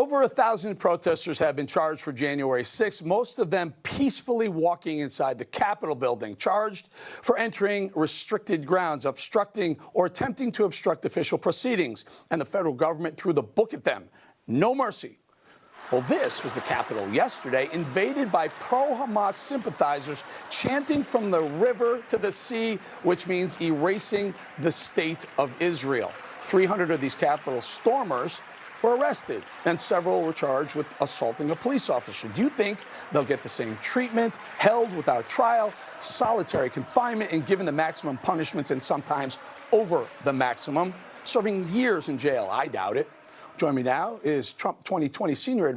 Over 1,000 protesters have been charged for January 6th, most of them peacefully walking inside the Capitol building, charged for entering restricted grounds, obstructing or attempting to obstruct official proceedings. And the federal government threw the book at them. No mercy. Well, this was the Capitol yesterday, invaded by pro-Hamas sympathizers chanting from the river to the sea, which means erasing the state of Israel. 300 of these Capitol stormers were arrested, and several were charged with assaulting a police officer. Do you think they'll get the same treatment, held without trial, solitary confinement, and given the maximum punishments and sometimes over the maximum, serving years in jail? I doubt it. Joining me now is Trump 2024 senior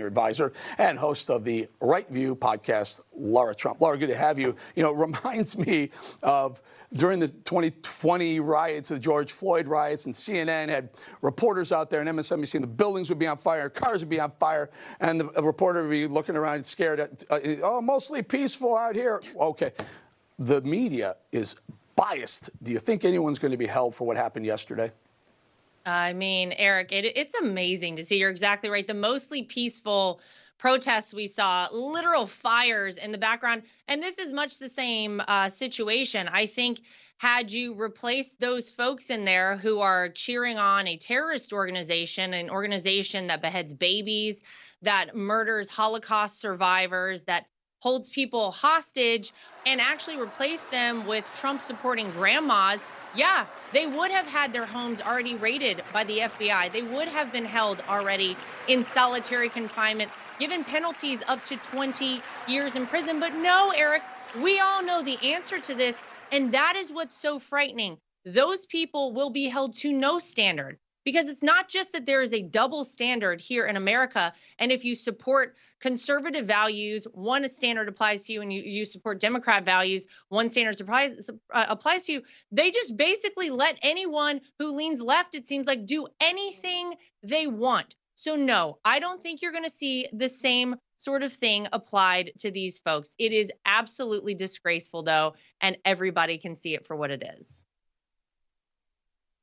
advisor and host of the Right View podcast, Lara Trump. Lara, good to have you. You know, it reminds me of during the 2020 riots, the George Floyd riots, and CNN had reporters out there, and MSNBC, and the buildings would be on fire, cars would be on fire, and the reporter would be looking around scared at, oh, mostly peaceful out here. Okay. The media is biased. Do you think anyone's going to be held for what happened yesterday? I mean, Eric, it's amazing to see. You're exactly right. The mostly peaceful protests we saw, literal fires in the background. And this is much the same situation. I think had you replaced those folks in there who are cheering on a terrorist organization, an organization that beheads babies, that murders Holocaust survivors, that holds people hostage, and actually replace them with Trump supporting grandmas, yeah, they would have had their homes already raided by the FBI. They would have been held already in solitary confinement, given penalties up to 20 years in prison. But no, Eric, we all know the answer to this, and that is what's so frightening. Those people will be held to no standard, because it's not just that there is a double standard here in America. And if you support conservative values, one standard applies to you, and you support Democrat values, one standard applies to you. They just basically let anyone who leans left, it seems like, do anything they want. So no, I don't think you're going to see the same sort of thing applied to these folks. It is absolutely disgraceful, though, and everybody can see it for what it is.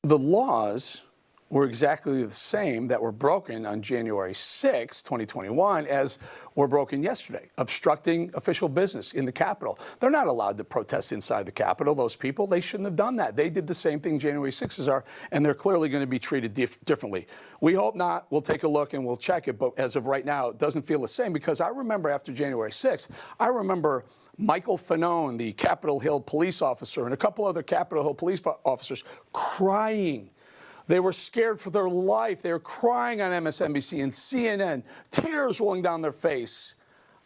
The laws were exactly the same that were broken on January 6, 2021, as were broken yesterday, obstructing official business in the Capitol. They're not allowed to protest inside the Capitol, those people. They shouldn't have done that. They did the same thing January 6s are, and they're clearly going to be treated differently. We hope not. We'll take a look and we'll check it, but as of right now, it doesn't feel the same, because I remember after January 6th, I remember Michael Fanone, the Capitol Hill police officer, and a couple other Capitol Hill police officers crying. They were scared for their life. They were crying on MSNBC and CNN, tears rolling down their face.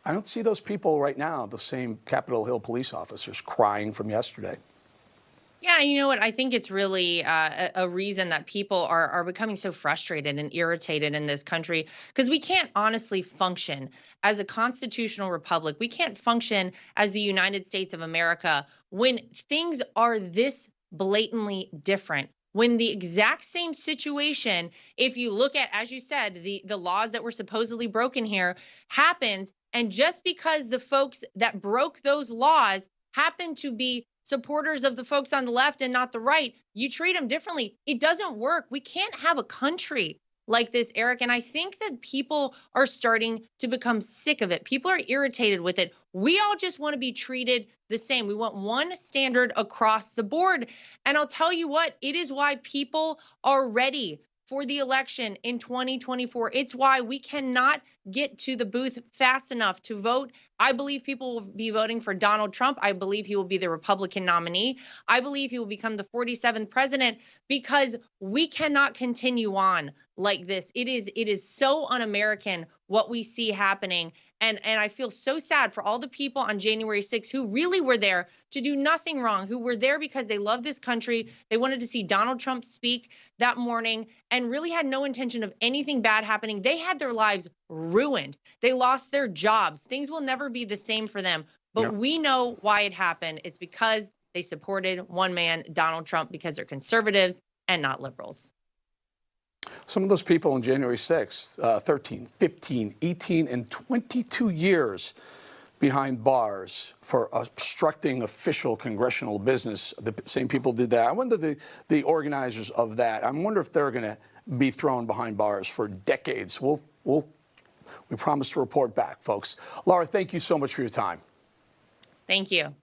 I don't see those people right now, the same Capitol Hill police officers crying from yesterday. Yeah, you know what? I think it's really a reason that people are becoming so frustrated and irritated in this country, because we can't honestly function as a constitutional republic. We can't function as the United States of America when things are this blatantly different. When the exact same situation, if you look at, as you said, the laws that were supposedly broken here happens, and just because the folks that broke those laws happen to be supporters of the folks on the left and not the right, you treat them differently. It doesn't work. We can't have a country like this, Eric. And I think that people are starting to become sick of it. People are irritated with it. We all just want to be treated the same. We want one standard across the board. And I'll tell you what, it is why people are ready for the election in 2024. It's why we cannot get to the booth fast enough to vote. I believe people will be voting for Donald Trump. I believe he will be the Republican nominee. I believe he will become the 47th president, because we cannot continue on like this. It is so un-American what we see happening. And I feel so sad for all the people on January 6th who really were there to do nothing wrong, who were there because they love this country. They wanted to see Donald Trump speak that morning and really had no intention of anything bad happening. They had their lives ruined. They lost their jobs. Things will never be the same for them. But we know why it happened. It's because they supported one man, Donald Trump, because they're conservatives and not liberals. Some of those people on January 6th, 13, 15, 18, and 22 years behind bars for obstructing official congressional business. The same people did that. I wonder the organizers of that. I wonder if they're going to be thrown behind bars for decades. We promise to report back, folks. Lara, thank you so much for your time. Thank you.